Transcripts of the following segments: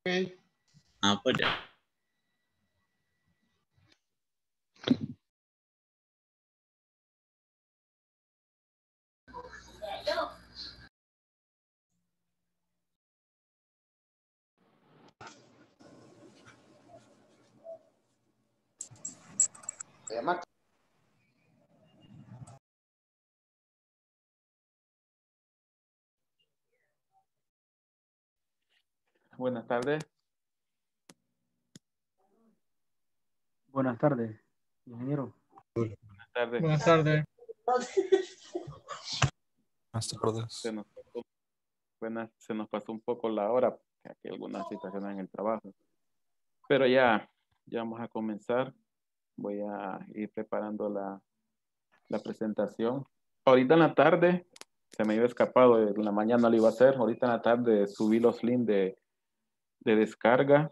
Ok. Ah, pues ya. Buenas tardes. Buenas tardes, ingeniero. Buenas tardes. Buenas tardes. Buenas tardes. Se nos pasó un poco la hora, aquí hay algunas situaciones en el trabajo. Pero ya vamos a comenzar. Voy a ir preparando la presentación. Ahorita en la tarde, se me iba escapado, en la mañana lo iba a hacer. Ahorita en la tarde subí los links de descarga.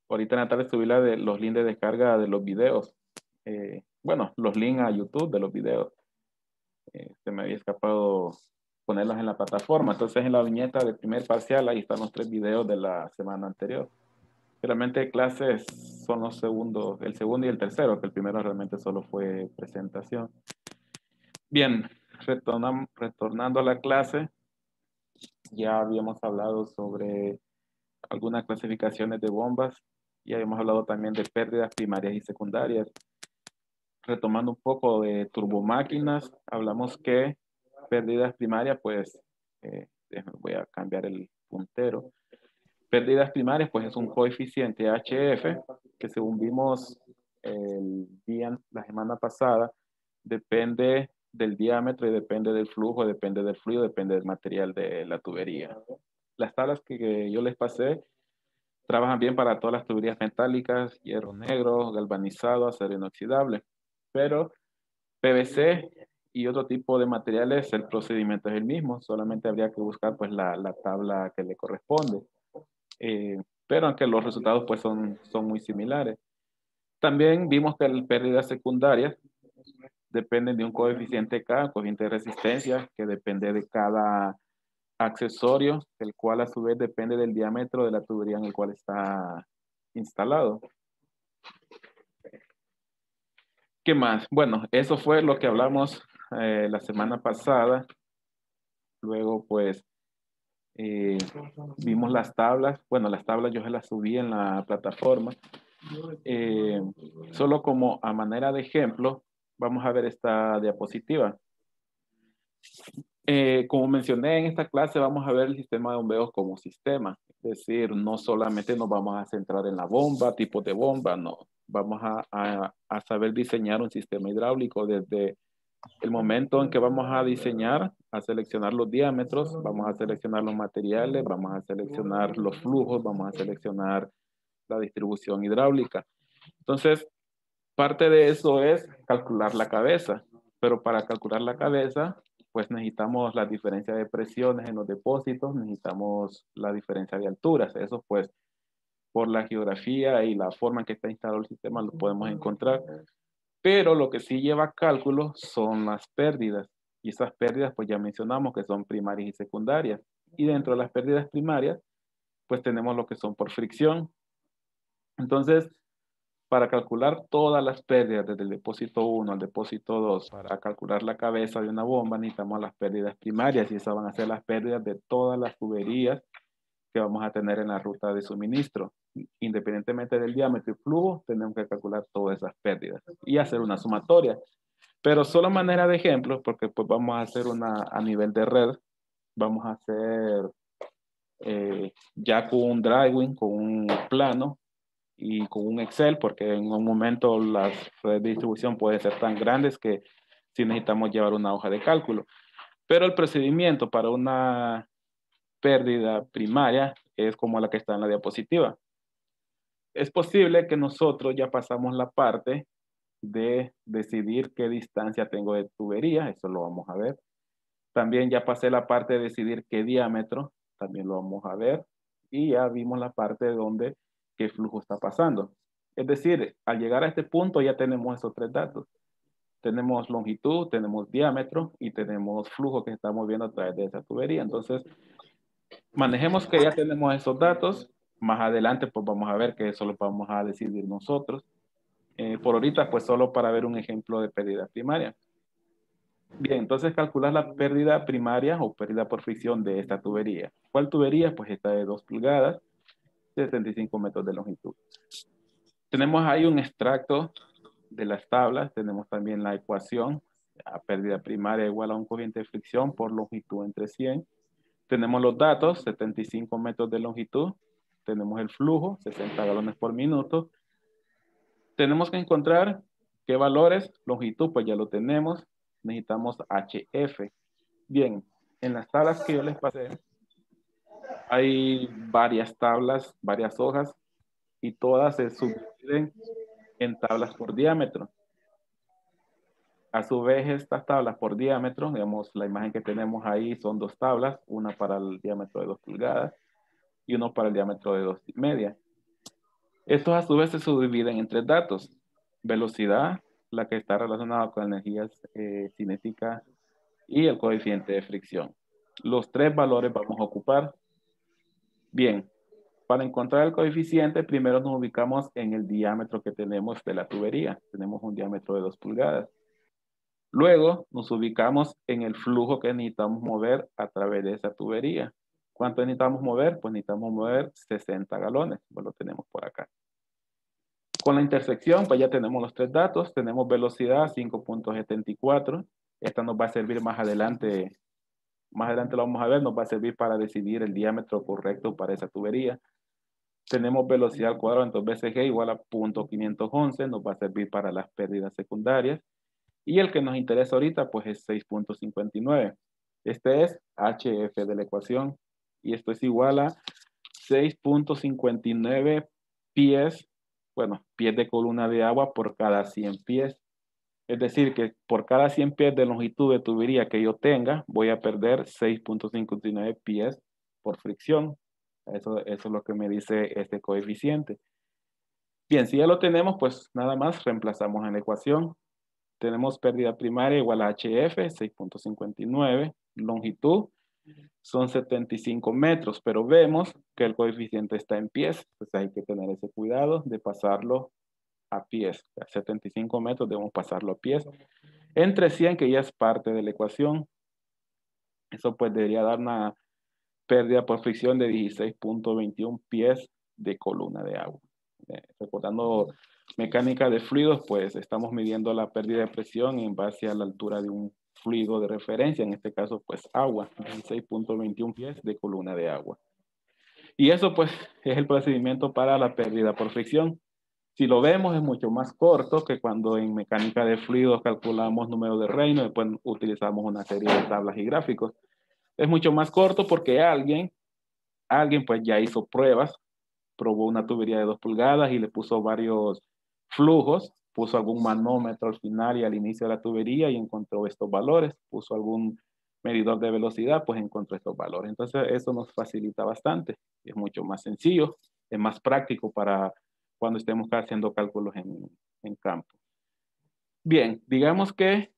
Ahorita en la tarde subí los links de descarga de los videos. Bueno, los links a YouTube de los videos. Se me había escapado ponerlos en la plataforma. Entonces en la viñeta del primer parcial ahí están los 3 videos de la semana anterior. Realmente clases son los segundos, el segundo y el tercero, que el primero realmente solo fue presentación. Bien, retornando a la clase, ya habíamos hablado sobre algunas clasificaciones de bombas y habíamos hablado también de pérdidas primarias y secundarias. Retomando un poco de turbomáquinas, hablamos que pérdidas primarias, pues, voy a cambiar el puntero. Pérdidas primarias, pues, es un coeficiente HF que según vimos la semana pasada, depende del diámetro y depende del flujo, depende del fluido, depende del material de la tubería. Las tablas que yo les pasé trabajan bien para todas las tuberías metálicas, hierro negro, galvanizado, acero inoxidable. Pero PVC y otro tipo de materiales, el procedimiento es el mismo, solamente habría que buscar pues la tabla que le corresponde. Pero aunque los resultados pues son muy similares. También vimos que las pérdidas secundarias dependen de un coeficiente K, coeficiente de resistencia, que depende de cada accesorio, el cual a su vez depende del diámetro de la tubería en el cual está instalado. ¿Qué más? Bueno, eso fue lo que hablamos la semana pasada. Luego, pues, vimos las tablas. Bueno, las tablas yo se las subí en la plataforma. Solo como a manera de ejemplo, vamos a ver esta diapositiva. Como mencioné en esta clase, vamos a ver el sistema de bombeos como sistema. Es decir, no solamente nos vamos a centrar en la bomba, tipos de bomba, no. Vamos a saber diseñar un sistema hidráulico desde el momento en que vamos a diseñar, a seleccionar los diámetros, vamos a seleccionar los materiales, vamos a seleccionar los flujos, vamos a seleccionar la distribución hidráulica. Entonces, parte de eso es calcular la cabeza, pero para calcular la cabeza, pues necesitamos la diferencia de presiones en los depósitos, necesitamos la diferencia de alturas. Eso pues por la geografía y la forma en que está instalado el sistema lo podemos encontrar. Pero lo que sí lleva cálculo son las pérdidas. Y esas pérdidas pues ya mencionamos que son primarias y secundarias. Y dentro de las pérdidas primarias pues tenemos lo que son por fricción. Entonces, para calcular todas las pérdidas desde el depósito 1 al depósito 2, para calcular la cabeza de una bomba, necesitamos las pérdidas primarias y esas van a ser las pérdidas de todas las tuberías que vamos a tener en la ruta de suministro. Independientemente del diámetro y flujo, tenemos que calcular todas esas pérdidas y hacer una sumatoria. Pero solo a manera de ejemplo, porque pues vamos a hacer una a nivel de red, vamos a hacer ya con un drawing, con un plano, y con un Excel, porque en un momento las redes de distribución pueden ser tan grandes que sí necesitamos llevar una hoja de cálculo. Pero el procedimiento para una pérdida primaria es como la que está en la diapositiva. Es posible que nosotros ya pasamos la parte de decidir qué distancia tengo de tubería, eso lo vamos a ver. También ya pasé la parte de decidir qué diámetro, también lo vamos a ver. Y ya vimos la parte de donde qué flujo está pasando. Es decir, al llegar a este punto ya tenemos esos 3 datos. Tenemos longitud, tenemos diámetro y tenemos flujo que estamos viendo a través de esa tubería. Entonces, Manejemos que ya tenemos esos datos. Más adelante, pues vamos a ver que eso lo vamos a decidir nosotros. Por ahorita, pues solo para ver un ejemplo de pérdida primaria. Bien, entonces calcular la pérdida primaria o pérdida por fricción de esta tubería. ¿Cuál tubería? Pues esta de 2 pulgadas, 75 metros de longitud. Tenemos ahí un extracto de las tablas, tenemos también la ecuación, a pérdida primaria igual a un coeficiente de fricción por longitud entre 100. Tenemos los datos, 75 metros de longitud, tenemos el flujo, 60 galones por minuto. Tenemos que encontrar qué valores, longitud, pues ya lo tenemos, necesitamos HF. Bien, en las tablas que yo les pasé, hay varias tablas, varias hojas, y todas se subdividen en tablas por diámetro. A su vez, estas tablas por diámetro, digamos, la imagen que tenemos ahí son 2 tablas, una para el diámetro de 2 pulgadas y uno para el diámetro de 2,5. Estos a su vez se subdividen en 3 datos. Velocidad, la que está relacionada con energías cinéticas, y el coeficiente de fricción. Los 3 valores vamos a ocupar. Bien, para encontrar el coeficiente, primero nos ubicamos en el diámetro que tenemos de la tubería. Tenemos un diámetro de 2 pulgadas. Luego nos ubicamos en el flujo que necesitamos mover a través de esa tubería. ¿Cuánto necesitamos mover? Pues necesitamos mover 60 galones. Pues lo tenemos por acá. Con la intersección, pues ya tenemos los 3 datos. Tenemos velocidad 5.74. Esta nos va a servir más adelante. Más adelante lo vamos a ver. Nos va a servir para decidir el diámetro correcto para esa tubería. Tenemos velocidad al cuadrado, entonces BCG igual a 0.511. Nos va a servir para las pérdidas secundarias. Y el que nos interesa ahorita, pues es 6.59. Este es HF de la ecuación. Y esto es igual a 6.59 pies, bueno, pies de columna de agua por cada 100 pies. Es decir, que por cada 100 pies de longitud de tubería que yo tenga, voy a perder 6.59 pies por fricción. Eso es lo que me dice este coeficiente. Bien, si ya lo tenemos, pues nada más reemplazamos en la ecuación. Tenemos pérdida primaria igual a HF, 6.59, longitud son 75 metros, pero vemos que el coeficiente está en pies, pues hay que tener ese cuidado de pasarlo a pies. A 75 metros debemos pasarlo a pies. Entre 100, que ya es parte de la ecuación, eso pues debería dar una pérdida por fricción de 16.21 pies de columna de agua. Recordando mecánica de fluidos, pues estamos midiendo la pérdida de presión en base a la altura de un fluido de referencia, en este caso pues agua, 16.21 pies de columna de agua. Y eso pues es el procedimiento para la pérdida por fricción. Si lo vemos es mucho más corto que cuando en mecánica de fluidos calculamos número de Reynolds, después utilizamos una serie de tablas y gráficos. Es mucho más corto porque alguien pues ya hizo pruebas, probó una tubería de 2 pulgadas y le puso varios flujos, puso algún manómetro al final y al inicio de la tubería y encontró estos valores, puso algún medidor de velocidad, pues encontró estos valores. Entonces eso nos facilita bastante, es mucho más sencillo, es más práctico para cuando estemos haciendo cálculos en campo. Bien, digamos que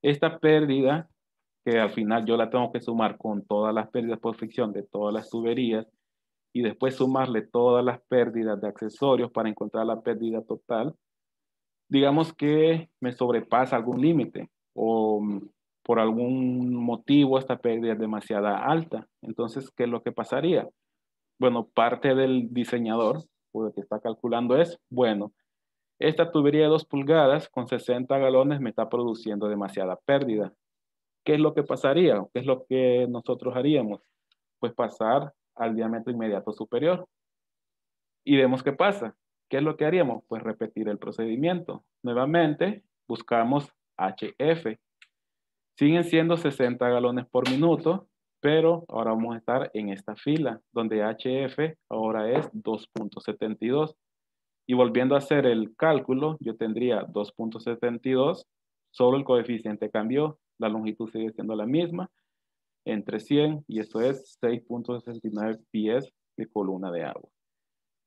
esta pérdida, que al final yo la tengo que sumar con todas las pérdidas por fricción de todas las tuberías, y después sumarle todas las pérdidas de accesorios para encontrar la pérdida total, digamos que me sobrepasa algún límite o por algún motivo esta pérdida es demasiado alta. Entonces, ¿qué es lo que pasaría? Bueno, parte del diseñador o el que está calculando es, bueno, esta tubería de 2 pulgadas con 60 galones me está produciendo demasiada pérdida. ¿Qué es lo que pasaría? ¿Qué es lo que nosotros haríamos? Pues pasar al diámetro inmediato superior. Y vemos qué pasa. ¿Qué es lo que haríamos? Pues repetir el procedimiento. Nuevamente, buscamos HF. Siguen siendo 60 galones por minuto, pero ahora vamos a estar en esta fila, donde HF ahora es 2.72. Y volviendo a hacer el cálculo, yo tendría 2.72, solo el coeficiente cambió, la longitud sigue siendo la misma, entre 100, y eso es 6.69 pies de columna de agua.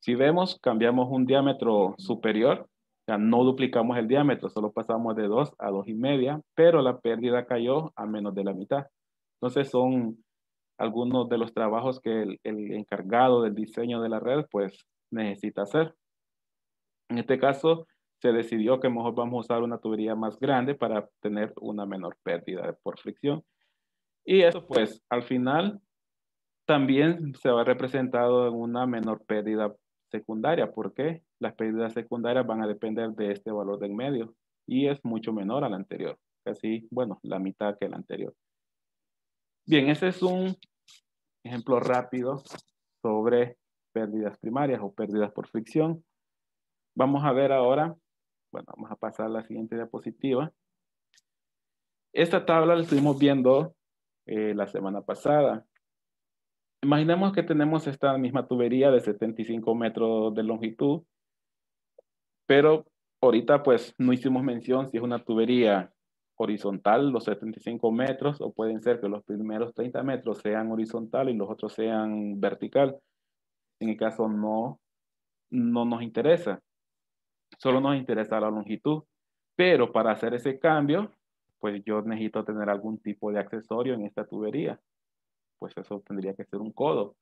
Si vemos, cambiamos un diámetro superior, o sea, no duplicamos el diámetro, solo pasamos de 2 a 2,5, pero la pérdida cayó a menos de la mitad. Entonces son algunos de los trabajos que el encargado del diseño de la red pues necesita hacer. En este caso, se decidió que mejor vamos a usar una tubería más grande para tener una menor pérdida por fricción. Y eso pues al final también se va representado en una menor pérdida secundaria, porque las pérdidas secundarias van a depender de este valor del medio y es mucho menor al anterior, casi, bueno, la mitad que el anterior. Bien, ese es un ejemplo rápido sobre pérdidas primarias o pérdidas por fricción. Vamos a ver ahora, bueno, vamos a pasar a la siguiente diapositiva. Esta tabla la estuvimos viendo la semana pasada. Imaginemos que tenemos esta misma tubería de 75 metros de longitud, pero ahorita pues no hicimos mención si es una tubería horizontal, los 75 metros, o pueden ser que los primeros 30 metros sean horizontal y los otros sean vertical. En el caso no nos interesa, solo nos interesa la longitud. Pero para hacer ese cambio, pues yo necesito tener algún tipo de accesorio en esta tubería. Pues eso tendría que ser un codo.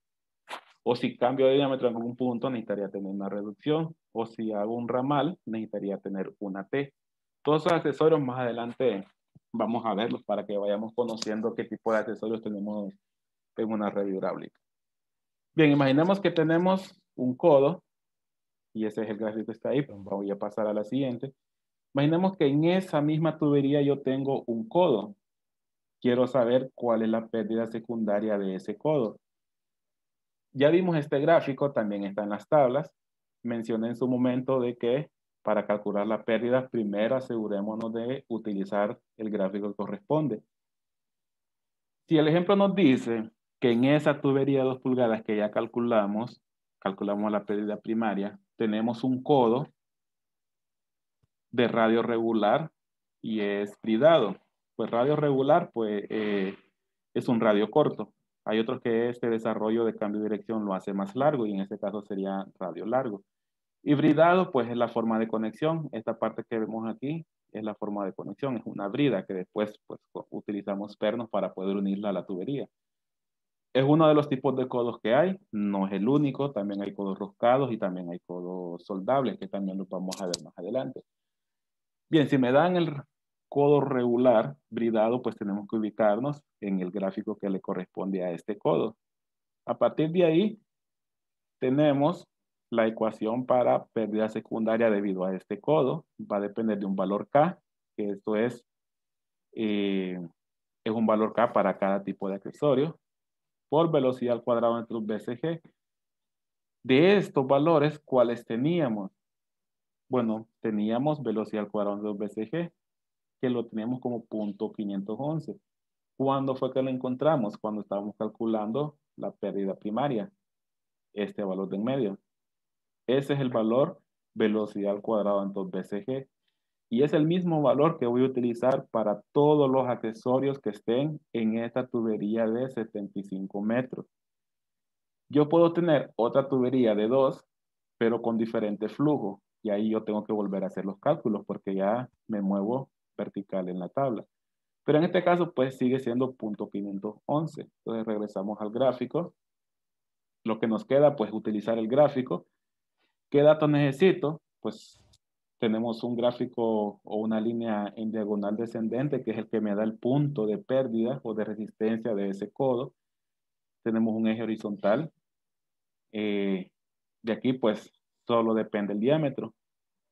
O si cambio de diámetro en algún punto, necesitaría tener una reducción. O si hago un ramal, necesitaría tener una T. Todos esos accesorios más adelante vamos a verlos para que vayamos conociendo qué tipo de accesorios tenemos en una red hidráulica. Bien, imaginemos que tenemos un codo, y ese es el gráfico que está ahí, pero voy a pasar a la siguiente. Imaginemos que en esa misma tubería yo tengo un codo. Quiero saber cuál es la pérdida secundaria de ese codo. Ya vimos este gráfico, también está en las tablas. Mencioné en su momento de que para calcular la pérdida, primero asegurémonos de utilizar el gráfico que corresponde. Si el ejemplo nos dice que en esa tubería de 2 pulgadas que ya calculamos la pérdida primaria, tenemos un codo de radio regular y es bridado. Pues radio regular, pues es un radio corto. Hay otros que este desarrollo de cambio de dirección lo hace más largo y en este caso sería radio largo. Hibridado, pues es la forma de conexión. Esta parte que vemos aquí es la forma de conexión, es una brida que después pues, utilizamos pernos para poder unirla a la tubería. Es uno de los tipos de codos que hay, no es el único, también hay codos roscados y también hay codos soldables, que también los vamos a ver más adelante. Bien, si me dan el codo regular bridado, pues tenemos que ubicarnos en el gráfico que le corresponde a este codo. A partir de ahí, tenemos la ecuación para pérdida secundaria debido a este codo. Va a depender de un valor K, que esto es un valor K para cada tipo de accesorio, por velocidad al cuadrado entre un BCG. De estos valores, ¿cuáles teníamos? Bueno, teníamos velocidad al cuadrado entre un BCG, que lo teníamos como 0.511. ¿Cuándo fue que lo encontramos? Cuando estábamos calculando la pérdida primaria, este valor de en medio. Ese es el valor velocidad al cuadrado en 2 BCG. Y es el mismo valor que voy a utilizar para todos los accesorios que estén en esta tubería de 75 metros. Yo puedo tener otra tubería de 2, pero con diferente flujo. Y ahí yo tengo que volver a hacer los cálculos porque ya me muevo vertical en la tabla. Pero en este caso, pues sigue siendo 0.511. Entonces regresamos al gráfico. Lo que nos queda, pues utilizar el gráfico. ¿Qué datos necesito? Pues tenemos un gráfico o una línea en diagonal descendente, que es el que me da el punto de pérdida o de resistencia de ese codo. Tenemos un eje horizontal. De aquí, pues, solo depende el diámetro.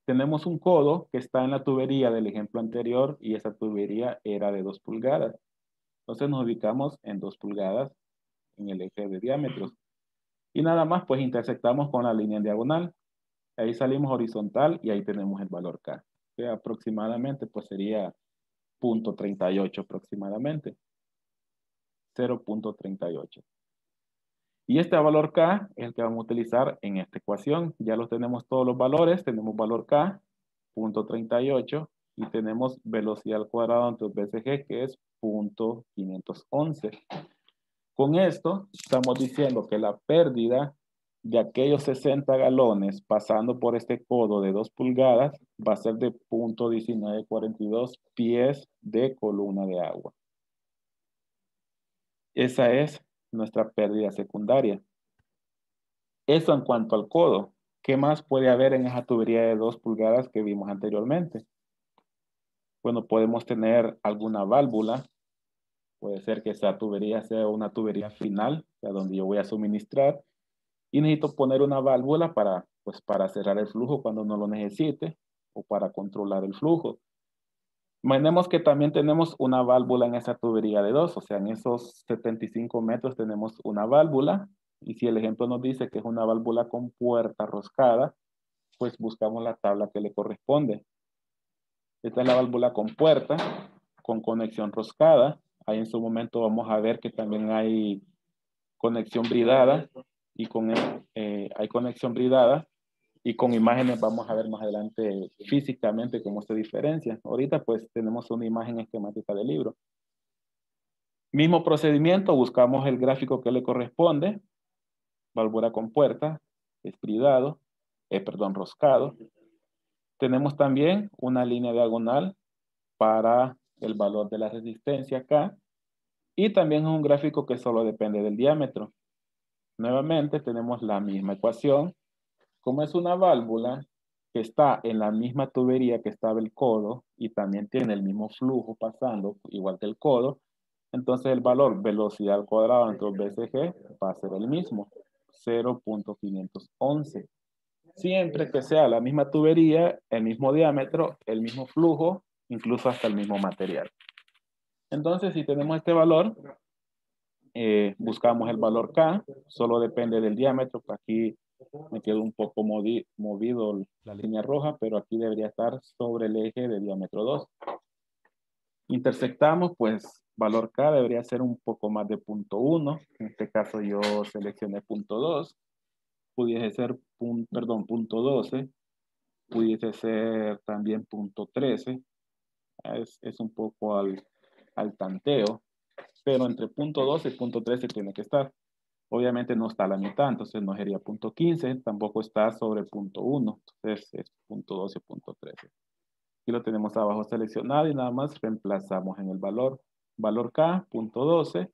Tenemos un codo que está en la tubería del ejemplo anterior y esa tubería era de 2 pulgadas. Entonces nos ubicamos en 2 pulgadas en el eje de diámetros. Y nada más, pues intersectamos con la línea en diagonal. Ahí salimos horizontal y ahí tenemos el valor K. Que aproximadamente, pues sería 0.38 aproximadamente. 0.38. Y este valor K es el que vamos a utilizar en esta ecuación. Ya los tenemos todos los valores. Tenemos valor K, 0.38, y tenemos velocidad al cuadrado entre BCG, que es 0.511. Con esto estamos diciendo que la pérdida de aquellos 60 galones pasando por este codo de 2 pulgadas va a ser de 0.1942 pies de columna de agua. Esa es nuestra pérdida secundaria. Eso en cuanto al codo. ¿Qué más puede haber en esa tubería de 2 pulgadas que vimos anteriormente? Bueno, podemos tener alguna válvula. Puede ser que esa tubería sea una tubería final, o sea, donde yo voy a suministrar. Y necesito poner una válvula para, pues, para cerrar el flujo cuando no lo necesite o para controlar el flujo. Imaginemos que también tenemos una válvula en esa tubería de 2, o sea, en esos 75 metros tenemos una válvula. Y si el ejemplo nos dice que es una válvula con puerta roscada, pues buscamos la tabla que le corresponde. Esta es la válvula con puerta, con conexión roscada. Ahí en su momento vamos a ver que también hay conexión bridada y hay conexión bridada y con imágenes vamos a ver más adelante físicamente cómo se diferencia. Ahorita pues tenemos una imagen esquemática del libro. Mismo procedimiento, buscamos el gráfico que le corresponde, válvula con puerta, es bridado, roscado. Tenemos también una línea diagonal para el valor de la resistencia acá. Y también es un gráfico que solo depende del diámetro. Nuevamente tenemos la misma ecuación. Como es una válvula que está en la misma tubería que estaba el codo y también tiene el mismo flujo pasando, igual que el codo, entonces el valor velocidad al cuadrado entre BCG va a ser el mismo, 0.511. Siempre que sea la misma tubería, el mismo diámetro, el mismo flujo, incluso hasta el mismo material. Entonces, si tenemos este valor, buscamos el valor K, solo depende del diámetro. Aquí me quedo un poco movido la línea roja, pero aquí debería estar sobre el eje de diámetro 2. Intersectamos, pues valor K debería ser un poco más de 0.1. En este caso yo seleccioné 0.2. Pudiese ser, punto 12. Pudiese ser también 0.13. Es un poco al tanteo, pero entre 0.12 y 0.13 tiene que estar. Obviamente no está a la mitad, entonces no sería 0.15, tampoco está sobre 0.1, entonces es 0.12, 0.13. Aquí lo tenemos abajo seleccionado y nada más reemplazamos en el valor. Valor K, 0.12,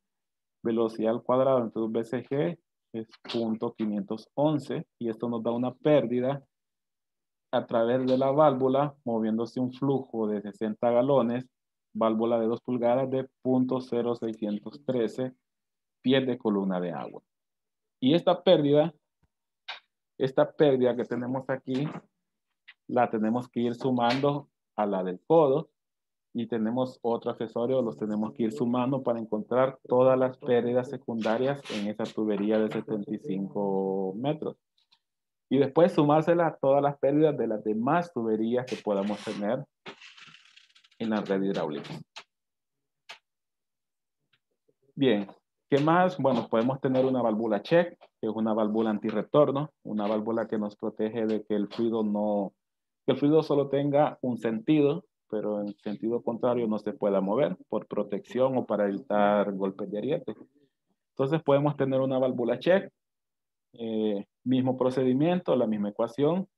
velocidad al cuadrado entre un BCG es 0.511 y esto nos da una pérdida a través de la válvula, moviéndose un flujo de 60 galones, válvula de 2 pulgadas de 0.0613 pies de columna de agua. Y esta pérdida que tenemos aquí, la tenemos que ir sumando a la del codo y tenemos otro accesorio, los tenemos que ir sumando para encontrar todas las pérdidas secundarias en esa tubería de 75 metros. Y después sumársela a todas las pérdidas de las demás tuberías que podamos tener en la red hidráulica. Bien, ¿qué más? Bueno, podemos tener una válvula check, que es una válvula antirretorno, una válvula que nos protege de que el fluido solo tenga un sentido, pero en sentido contrario no se pueda mover por protección o para evitar golpes de ariete. Entonces podemos tener una válvula check, mismo procedimiento, la misma ecuación.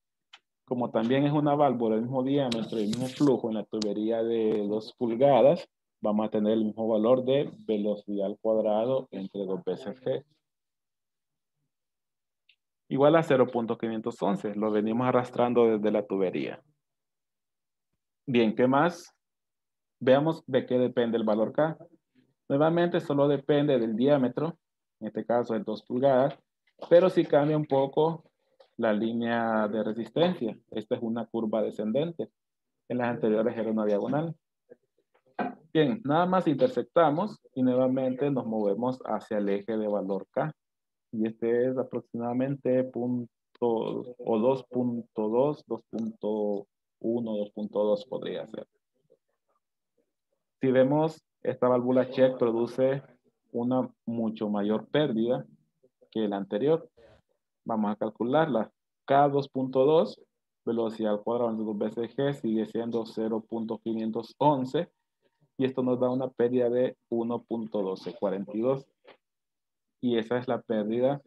Como también es una válvula del mismo diámetro y el mismo flujo en la tubería de 2 pulgadas, vamos a tener el mismo valor de velocidad al cuadrado entre 2 veces G. Igual a 0.511, lo venimos arrastrando desde la tubería. Bien, ¿qué más? Veamos de qué depende el valor K. Nuevamente solo depende del diámetro, en este caso de 2 pulgadas, pero sí cambia un poco la línea de resistencia. Esta es una curva descendente. En las anteriores era una diagonal. Bien, nada más intersectamos y nuevamente nos movemos hacia el eje de valor K. Y este es aproximadamente punto o 2.2, 2.1, 2.2 podría ser. Si vemos, esta válvula check produce una mucho mayor pérdida que la anterior. Vamos a calcularla. K2.2, velocidad al cuadrado de 2 veces G, sigue siendo 0.511. Y esto nos da una pérdida de 1.1242. Y esa es la pérdida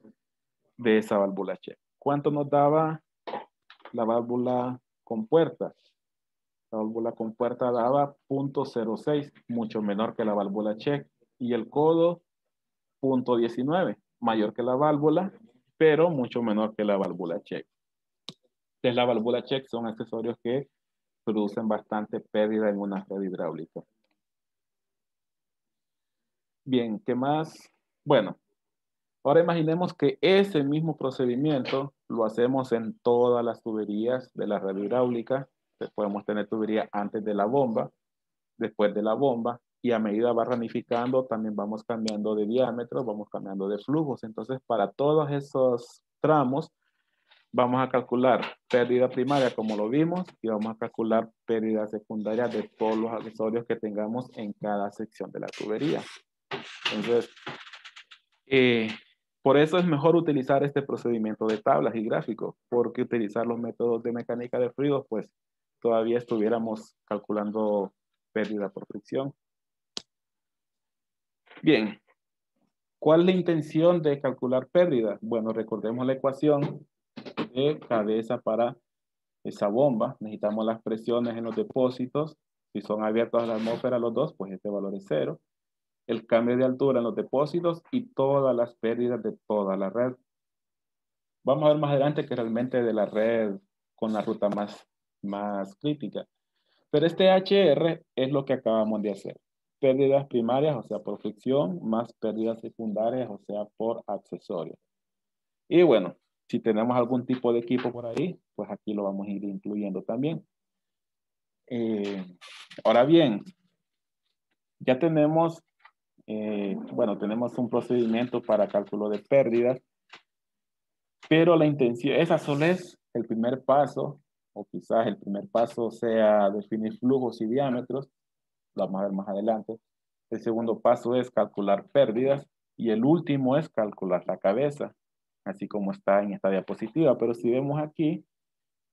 de esa válvula check. ¿Cuánto nos daba la válvula con puerta? La válvula con puerta daba 0.06, mucho menor que la válvula check. Y el codo .19, mayor que la válvula, pero mucho menor que la válvula check. Entonces, la válvula check son accesorios que producen bastante pérdida en una red hidráulica. Bien, ¿qué más? Bueno, ahora imaginemos que ese mismo procedimiento lo hacemos en todas las tuberías de la red hidráulica. Entonces, podemos tener tubería antes de la bomba, después de la bomba, y a medida va ramificando, también vamos cambiando de diámetro, vamos cambiando de flujos. Entonces, para todos esos tramos, vamos a calcular pérdida primaria como lo vimos y vamos a calcular pérdida secundaria de todos los accesorios que tengamos en cada sección de la tubería. Entonces, por eso es mejor utilizar este procedimiento de tablas y gráficos, porque utilizar los métodos de mecánica de fluidos, pues todavía estuviéramos calculando pérdida por fricción. Bien, ¿cuál es la intención de calcular pérdida? Bueno, recordemos la ecuación de cabeza para esa bomba. Necesitamos las presiones en los depósitos. Si son abiertos a la atmósfera los dos, pues este valor es 0. El cambio de altura en los depósitos y todas las pérdidas de toda la red. Vamos a ver más adelante que realmente de la red con la ruta más crítica. Pero este HR es lo que acabamos de hacer. Pérdidas primarias, o sea, por fricción, más pérdidas secundarias, o sea, por accesorios. Y bueno, si tenemos algún tipo de equipo por ahí, pues aquí lo vamos a ir incluyendo también. Ahora bien, ya tenemos, bueno, tenemos un procedimiento para cálculo de pérdidas, pero la intención, esa solo es el primer paso, o quizás el primer paso sea definir flujos y diámetros, lo vamos a ver más adelante. El segundo paso es calcular pérdidas y el último es calcular la cabeza, así como está en esta diapositiva. Pero si vemos aquí,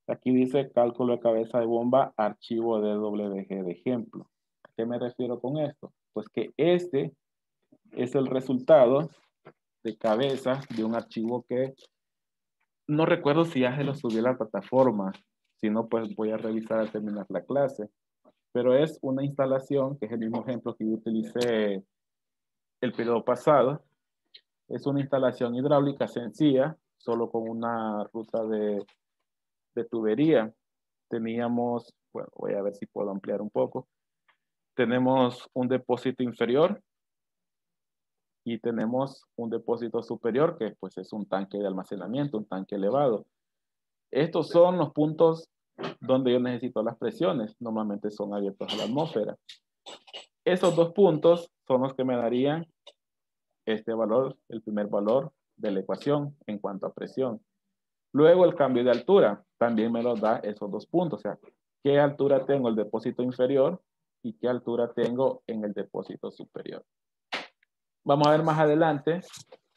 aquí dice cálculo de cabeza de bomba, archivo DWG de ejemplo. ¿A qué me refiero con esto? Pues que este es el resultado de cabeza de un archivo que no recuerdo si ya se lo subí a la plataforma. Si no, pues voy a revisar al terminar la clase. Pero es una instalación, que es el mismo ejemplo que yo utilicé el periodo pasado. Es una instalación hidráulica sencilla, solo con una ruta de tubería. Teníamos, bueno, voy a ver si puedo ampliar un poco. Tenemos un depósito inferior y tenemos un depósito superior, que pues es un tanque de almacenamiento, un tanque elevado. Estos son los puntos donde yo necesito las presiones. Normalmente son abiertos a la atmósfera. Esos dos puntos son los que me darían este valor, el primer valor de la ecuación en cuanto a presión. Luego el cambio de altura también me lo da esos dos puntos. O sea, qué altura tengo en el depósito inferior y qué altura tengo en el depósito superior. Vamos a ver más adelante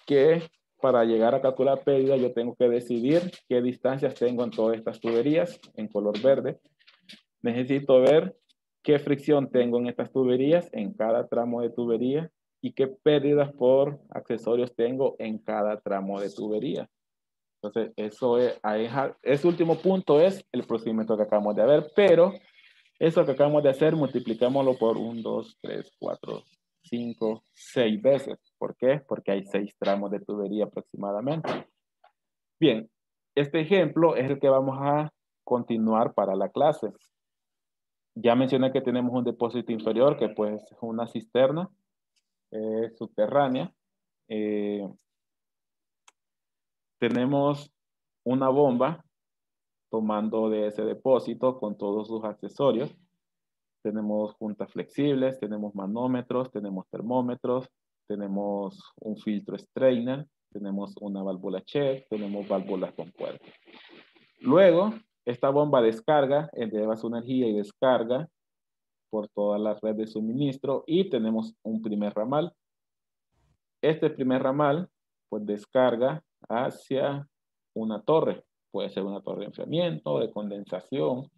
que para llegar a calcular pérdida yo tengo que decidir qué distancias tengo en todas estas tuberías en color verde. Necesito ver qué fricción tengo en estas tuberías, en cada tramo de tubería, y qué pérdidas por accesorios tengo en cada tramo de tubería. Entonces, eso es, ese último punto es el procedimiento que acabamos de ver, pero eso que acabamos de hacer, multiplicámoslo por 1, 2, 3, 4, 5, 6 veces. ¿Por qué? Porque hay 6 tramos de tubería aproximadamente. Bien, este ejemplo es el que vamos a continuar para la clase. Ya mencioné que tenemos un depósito inferior, que pues es una cisterna subterránea. Tenemos una bomba tomando de ese depósito con todos sus accesorios. Tenemos juntas flexibles, tenemos manómetros, tenemos termómetros, tenemos un filtro strainer, tenemos una válvula check, tenemos válvulas con puerto. Luego, esta bomba descarga, eleva su energía y descarga por toda la red de suministro y tenemos un primer ramal. Este primer ramal, pues descarga hacia una torre. Puede ser una torre de enfriamiento, de condensación.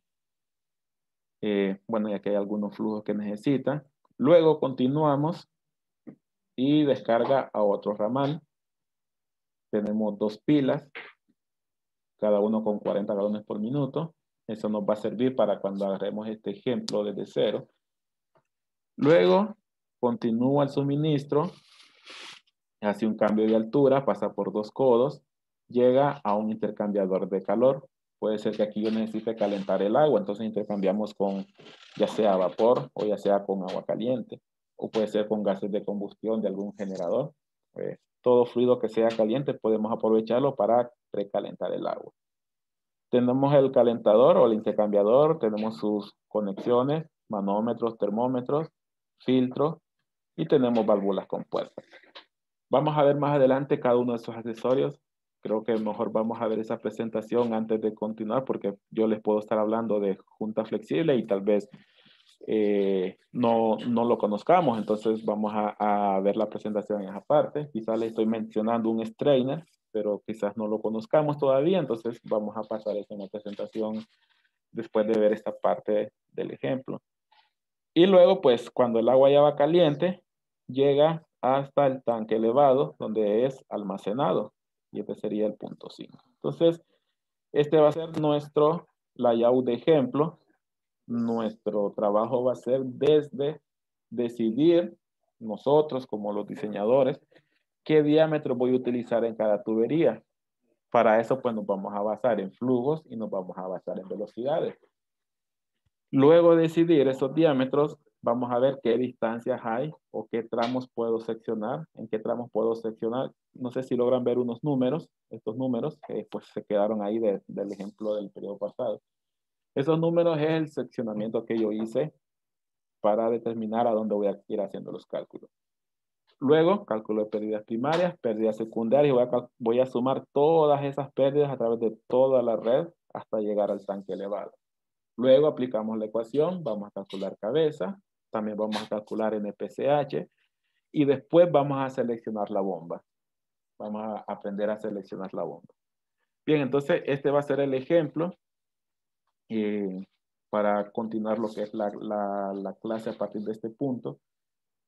Bueno, ya que hay algunos flujos que necesita. Luego continuamos y descarga a otro ramal. Tenemos 2 pilas, cada uno con 40 galones por minuto. Eso nos va a servir para cuando agarremos este ejemplo desde cero. Luego continúa el suministro hace un cambio de altura, pasa por 2 codos, llega a un intercambiador de calor. Puede ser que aquí yo necesite calentar el agua, entonces intercambiamos con ya sea vapor o ya sea con agua caliente, o puede ser con gases de combustión de algún generador. Todo fluido que sea caliente podemos aprovecharlo para precalentar el agua. Tenemos el calentador o el intercambiador, tenemos sus conexiones, manómetros, termómetros, filtros y tenemos válvulas compuestas. Vamos a ver más adelante cada uno de esos accesorios. Creo que mejor vamos a ver esa presentación antes de continuar porque yo les puedo estar hablando de junta flexible y tal vez no lo conozcamos. Entonces vamos a ver la presentación en esa parte. Quizás le estoy mencionando un strainer, pero quizás no lo conozcamos todavía. Entonces vamos a pasar eso en la presentación después de ver esta parte del ejemplo. Y luego, pues, cuando el agua ya va caliente, llega hasta el tanque elevado, donde es almacenado. Y este sería el punto 5. Entonces, este va a ser nuestro layout de ejemplo. Nuestro trabajo va a ser desde decidir, nosotros como los diseñadores, qué diámetro voy a utilizar en cada tubería. Para eso, pues, nos vamos a basar en flujos y nos vamos a basar en velocidades. Luego de decidir esos diámetros, vamos a ver qué distancias hay o qué tramos puedo seccionar, en qué tramos puedo seccionar. No sé si logran ver unos números, estos números que pues se quedaron ahí del ejemplo del periodo pasado. Esos números es el seccionamiento que yo hice para determinar a dónde voy a ir haciendo los cálculos. Luego, cálculo de pérdidas primarias, pérdidas secundarias, voy a sumar todas esas pérdidas a través de toda la red hasta llegar al tanque elevado. Luego aplicamos la ecuación, vamos a calcular cabeza, también vamos a calcular NPCH y después vamos a seleccionar la bomba. Vamos a aprender a seleccionar la bomba. Bien, entonces este va a ser el ejemplo para continuar lo que es la clase a partir de este punto.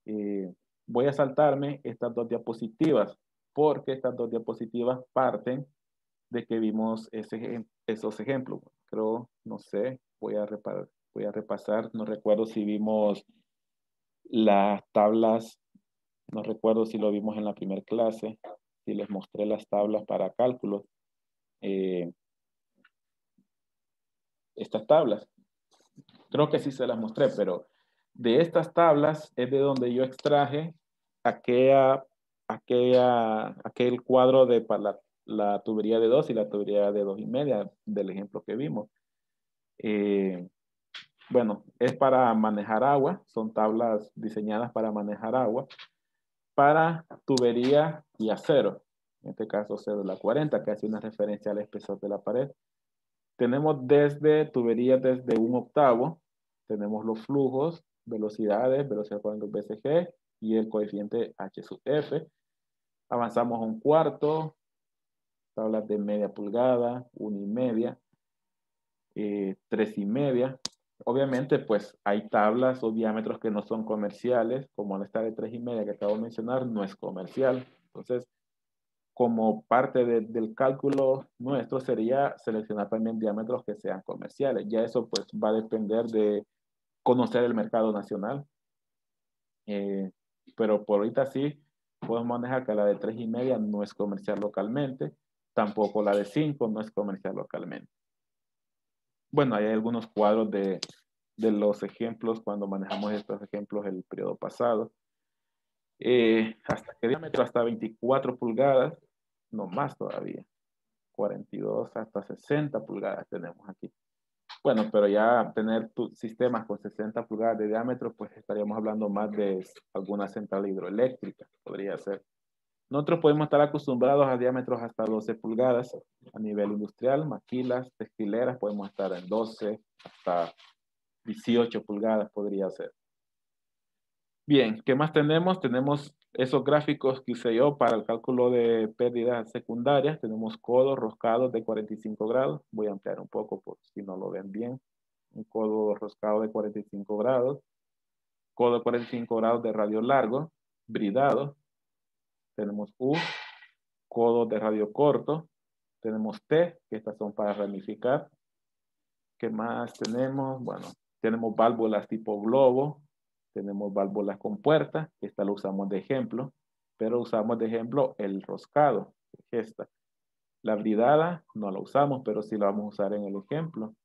Voy a saltarme estas dos diapositivas porque estas dos diapositivas parten de que vimos esos ejemplos. Creo, no sé, voy a repasar, no recuerdo si vimos las tablas, no recuerdo si lo vimos en la primera clase, si les mostré las tablas para cálculos. Estas tablas, creo que sí se las mostré, pero de estas tablas es de donde yo extraje aquel cuadro de para la tubería de 2 y la tubería de 2,5 del ejemplo que vimos. Bueno, es para manejar agua, son tablas diseñadas para manejar agua, para tubería y acero, en este caso cédula 40, que hace una referencia al espesor de la pared. Tenemos tuberías desde 1/8, tenemos los flujos, velocidades, velocidad por BCG y el coeficiente H sub F. Avanzamos a 1/4, tablas de media pulgada, 1,5, 3,5. Obviamente, pues hay tablas o diámetros que no son comerciales, como esta de 3,5 que acabo de mencionar, no es comercial. Entonces, como parte del cálculo nuestro sería seleccionar también diámetros que sean comerciales. Ya eso pues va a depender de conocer el mercado nacional. Pero por ahorita sí podemos manejar que la de 3,5 no es comercial localmente, tampoco la de 5 no es comercial localmente. Bueno, hay algunos cuadros de los ejemplos cuando manejamos estos ejemplos el periodo pasado. ¿Hasta qué diámetro? Hasta 24 pulgadas, no más todavía. 42 hasta 60 pulgadas tenemos aquí. Bueno, pero ya tener sistemas con 60 pulgadas de diámetro, pues estaríamos hablando más de alguna central hidroeléctrica, podría ser. Nosotros podemos estar acostumbrados a diámetros hasta 12 pulgadas a nivel industrial, maquilas, textileras, podemos estar en 12 hasta 18 pulgadas podría ser. Bien, ¿qué más tenemos? Tenemos esos gráficos que usé yo para el cálculo de pérdidas secundarias. Tenemos codos roscados de 45 grados. Voy a ampliar un poco por si no lo ven bien. Un codo roscado de 45 grados. Codo de 45 grados de radio largo, bridado. Tenemos U, codo de radio corto. Tenemos T, que estas son para ramificar. ¿Qué más tenemos? Bueno, tenemos válvulas tipo globo. Tenemos válvulas con puerta, que esta lo usamos de ejemplo. pero usamos de ejemplo el roscado, que es esta. La bridada no la usamos, pero sí la vamos a usar en el ejemplo.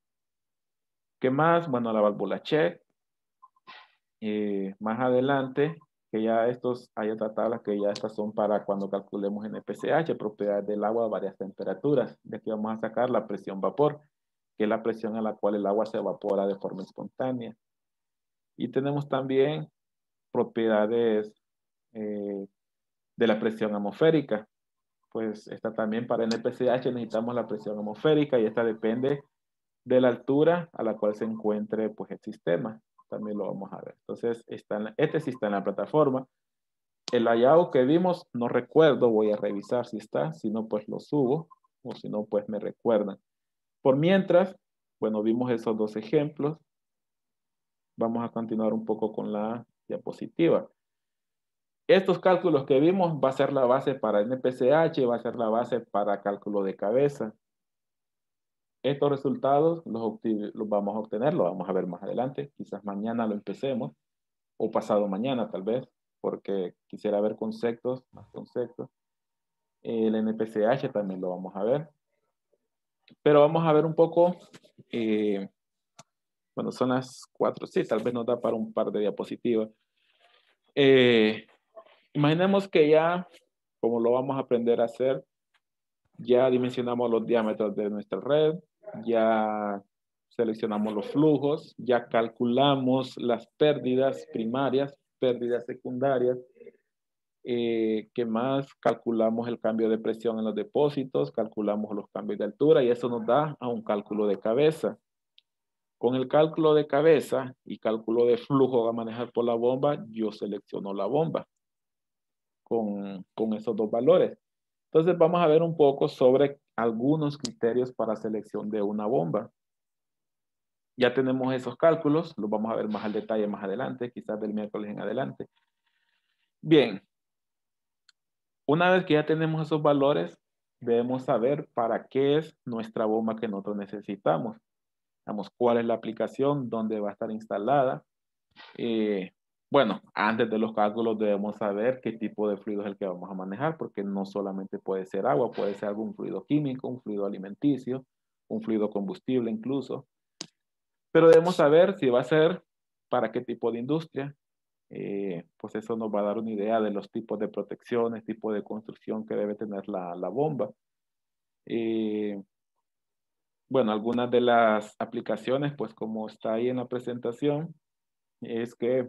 ¿Qué más? Bueno, la válvula check. Más adelante, que ya hay otras tablas que ya estas son para cuando calculemos NPCH, propiedades del agua a varias temperaturas. De aquí vamos a sacar la presión vapor, que es la presión a la cual el agua se evapora de forma espontánea. Y tenemos también propiedades de la presión atmosférica. Pues esta también para NPCH necesitamos la presión atmosférica y esta depende de la altura a la cual se encuentre pues, el sistema. También lo vamos a ver. Entonces, este sí está en la plataforma. El layout que vimos, no recuerdo, voy a revisar si está, si no, pues lo subo, o si no, pues me recuerdan. Por mientras, bueno, vimos esos dos ejemplos. Vamos a continuar un poco con la diapositiva. Estos cálculos que vimos va a ser la base para NPCH, va a ser la base para cálculo de cabeza. Estos resultados los vamos a obtener, los vamos a ver más adelante. Quizás mañana lo empecemos, o pasado mañana tal vez, porque quisiera ver conceptos, más conceptos. El NPCH también lo vamos a ver. Pero vamos a ver un poco, bueno, son las 4, sí, tal vez nos da para un par de diapositivas. Imaginemos que ya, como lo vamos a aprender a hacer, ya dimensionamos los diámetros de nuestra red, ya seleccionamos los flujos, ya calculamos las pérdidas primarias, pérdidas secundarias, ¿qué más? Calculamos el cambio de presión en los depósitos, calculamos los cambios de altura y eso nos da a un cálculo de cabeza. Con el cálculo de cabeza y cálculo de flujo a manejar por la bomba, yo selecciono la bomba con esos dos valores. Entonces vamos a ver un poco sobre algunos criterios para selección de una bomba. Ya tenemos esos cálculos, los vamos a ver más al detalle más adelante, quizás del miércoles en adelante. Bien, una vez que ya tenemos esos valores, debemos saber para qué es nuestra bomba que nosotros necesitamos. Digamos, cuál es la aplicación, dónde va a estar instalada. Bueno, antes de los cálculos debemos saber qué tipo de fluido es el que vamos a manejar, porque no solamente puede ser agua, puede ser algún fluido químico, un fluido alimenticio, un fluido combustible incluso. Pero debemos saber si va a ser para qué tipo de industria. Pues eso nos va a dar una idea de los tipos de protecciones, tipo de construcción que debe tener la bomba. Bueno, algunas de las aplicaciones, pues como está ahí en la presentación, es que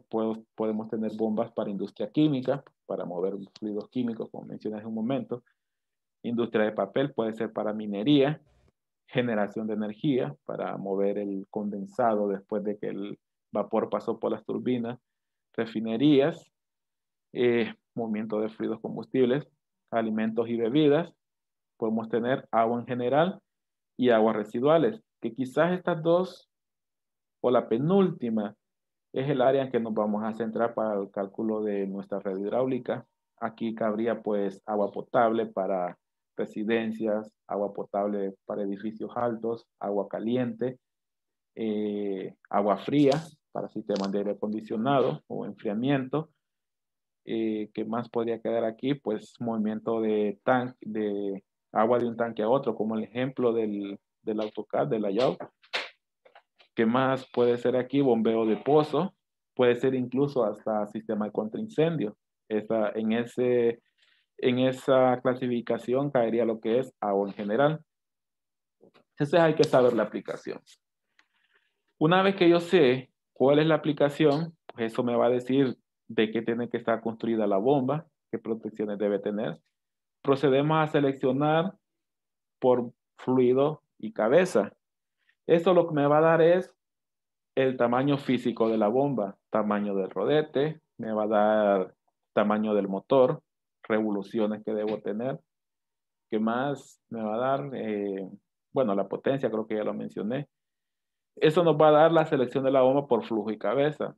podemos tener bombas para industria química, para mover fluidos químicos, como mencioné hace un momento. Industria de papel puede ser para minería, generación de energía, para mover el condensado después de que el vapor pasó por las turbinas. Refinerías, movimiento de fluidos combustibles, alimentos y bebidas. Podemos tener agua en general y aguas residuales, que quizás estas dos, o la penúltima, es el área en que nos vamos a centrar para el cálculo de nuestra red hidráulica. Aquí cabría pues agua potable para residencias, agua potable para edificios altos, agua caliente, agua fría para sistemas de aire acondicionado o enfriamiento. ¿Qué más podría quedar aquí? Pues movimiento de agua de un tanque a otro, como el ejemplo del AutoCAD, del layout. ¿Qué más puede ser aquí? Bombeo de pozo. Puede ser incluso hasta sistema de contraincendio. En esa clasificación caería lo que es agua en general. Entonces hay que saber la aplicación. Una vez que yo sé cuál es la aplicación, pues eso me va a decir de qué tiene que estar construida la bomba, qué protecciones debe tener. Procedemos a seleccionar por fluido y cabeza. Esto lo que me va a dar es el tamaño físico de la bomba, tamaño del rodete, me va a dar tamaño del motor, revoluciones que debo tener. ¿Qué más me va a dar? Bueno, la potencia, creo que ya lo mencioné. Eso nos va a dar la selección de la bomba por flujo y cabeza.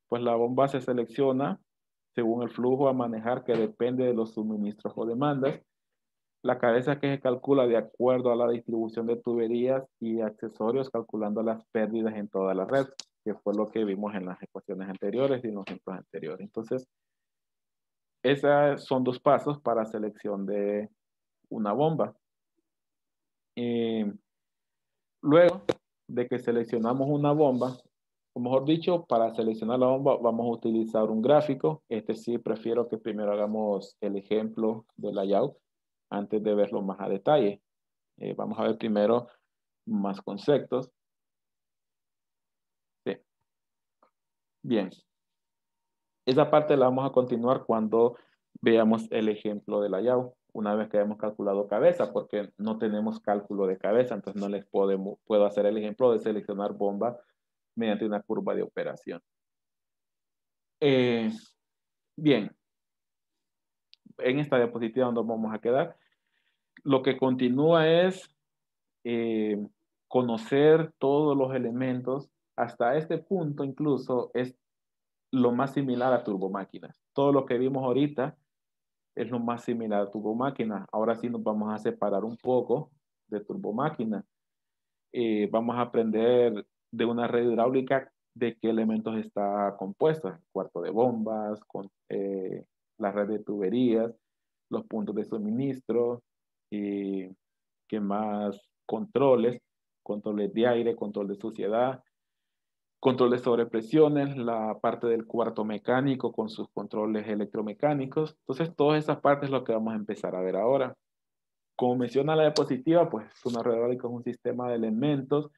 Pues la bomba se selecciona según el flujo a manejar que depende de los suministros o demandas. La cabeza que se calcula de acuerdo a la distribución de tuberías y accesorios, calculando las pérdidas en toda la red, que fue lo que vimos en las ecuaciones anteriores y en los ejemplos anteriores. Entonces, esos son dos pasos para selección de una bomba. Luego de que seleccionamos una bomba, o mejor dicho, para seleccionar la bomba vamos a utilizar un gráfico. Este sí prefiero que primero hagamos el ejemplo del layout antes de verlo más a detalle. Vamos a ver primero más conceptos. Sí. Bien. Esa parte la vamos a continuar cuando veamos el ejemplo del layout. Una vez que hayamos calculado cabeza, porque no tenemos cálculo de cabeza, entonces no les puedo hacer el ejemplo de seleccionar bomba mediante una curva de operación. Bien, en esta diapositiva donde vamos a quedar, lo que continúa es conocer todos los elementos. Hasta este punto incluso es lo más similar a turbomáquinas. Todo lo que vimos ahorita es lo más similar a turbomáquinas. Ahora sí nos vamos a separar un poco de turbomáquinas. Vamos a aprender de una red hidráulica de qué elementos está compuesta. El cuarto de bombas, la red de tuberías, los puntos de suministro, y qué más controles, controles de aire, control de suciedad, controles sobre presiones, la parte del cuarto mecánico con sus controles electromecánicos. Entonces, todas esas partes es lo que vamos a empezar a ver ahora. Como menciona la diapositiva, pues una red hidráulica es un sistema de elementos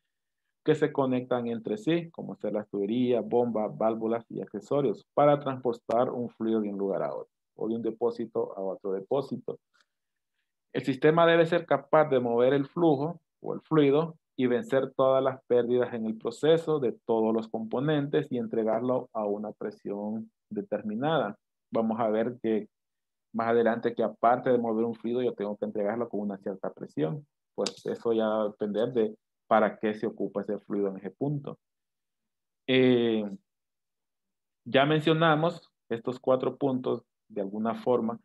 que se conectan entre sí, como ser las tuberías, bombas, válvulas y accesorios, para transportar un fluido de un lugar a otro, o de un depósito a otro depósito. El sistema debe ser capaz de mover el flujo o el fluido y vencer todas las pérdidas en el proceso de todos los componentes y entregarlo a una presión determinada. Vamos a ver que más adelante que aparte de mover un fluido yo tengo que entregarlo con una cierta presión. Pues eso ya va a depender de para qué se ocupa ese fluido en ese punto. Ya mencionamos estos 4 puntos de alguna forma.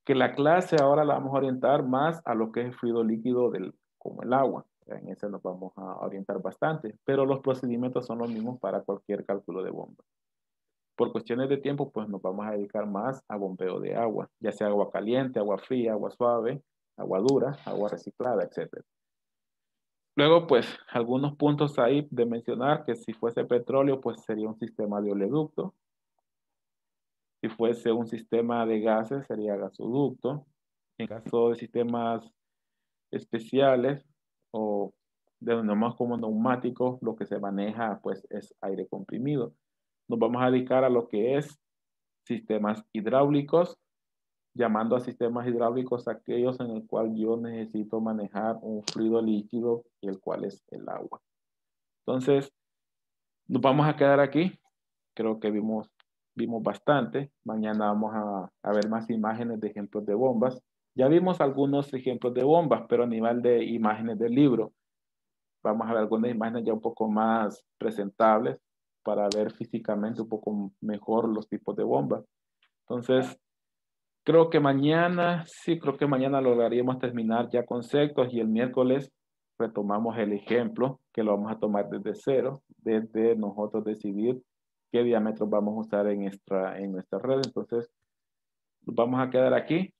Que la clase ahora la vamos a orientar más a lo que es el fluido líquido como el agua. En ese nos vamos a orientar bastante, pero los procedimientos son los mismos para cualquier cálculo de bomba. Por cuestiones de tiempo, pues nos vamos a dedicar más a bombeo de agua, ya sea agua caliente, agua fría, agua suave, agua dura, agua reciclada, etc. Luego, pues, algunos puntos ahí de mencionar que si fuese petróleo, pues sería un sistema de oleoducto. Si fuese un sistema de gases, sería gasoducto. En caso de sistemas especiales o denominados como neumáticos, lo que se maneja pues es aire comprimido. Nos vamos a dedicar a lo que es sistemas hidráulicos, llamando a sistemas hidráulicos aquellos en el cual yo necesito manejar un fluido líquido, el cual es el agua. Entonces, nos vamos a quedar aquí. Creo que vimos bastante. Mañana vamos a ver más imágenes de ejemplos de bombas. Ya vimos algunos ejemplos de bombas, pero a nivel de imágenes del libro. Vamos a ver algunas imágenes ya un poco más presentables para ver físicamente un poco mejor los tipos de bombas. Entonces, creo que mañana lograríamos terminar ya conceptos y el miércoles retomamos el ejemplo que lo vamos a tomar desde cero, desde nosotros decidir qué diámetros vamos a usar en nuestra red. Entonces, vamos a quedar aquí.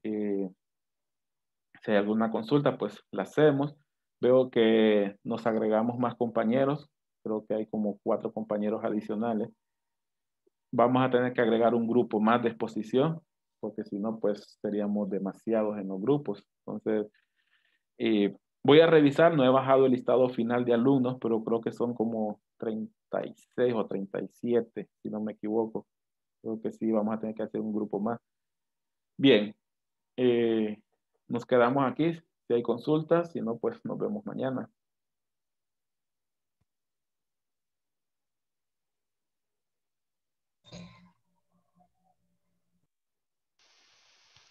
Si hay alguna consulta, pues la hacemos. Veo que nos agregamos más compañeros. Creo que hay como 4 compañeros adicionales. Vamos a tener que agregar un grupo más de exposición, porque si no, pues seríamos demasiados en los grupos. Entonces, voy a revisar, no he bajado el listado final de alumnos, pero creo que son como 36 o 37, si no me equivoco. Creo que sí, vamos a tener que hacer un grupo más. Bien, nos quedamos aquí. Si hay consultas, si no, pues nos vemos mañana.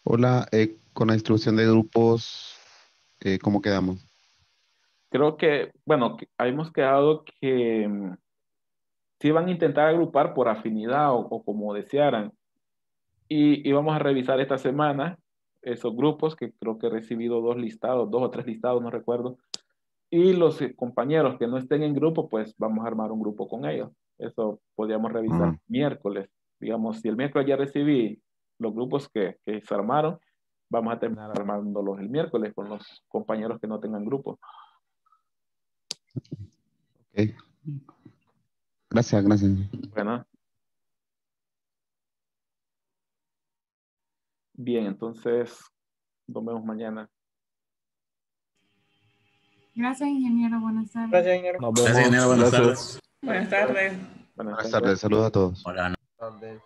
Hola, con la instrucción de grupos, ¿cómo quedamos? Creo que, bueno, habíamos quedado que sí van a intentar agrupar por afinidad o como desearan. Y vamos a revisar esta semana esos grupos, que creo que he recibido 2 listados, 2 o 3 listados, no recuerdo. Y los compañeros que no estén en grupo, pues vamos a armar un grupo con ellos. Eso podríamos revisar Ah, miércoles. Digamos, si el miércoles ya recibí los grupos que se armaron, vamos a terminar armándolos el miércoles con los compañeros que no tengan grupo. Ok. Gracias, gracias. Bueno. Bien, entonces nos vemos mañana. Gracias, ingeniero. Buenas tardes. Gracias, ingeniero. Nos vemos. Gracias, ingeniero. Buenas Gracias. tardes. Buenas tardes. Buenas Buenas tardes, saludos a todos. Hola. Tardes.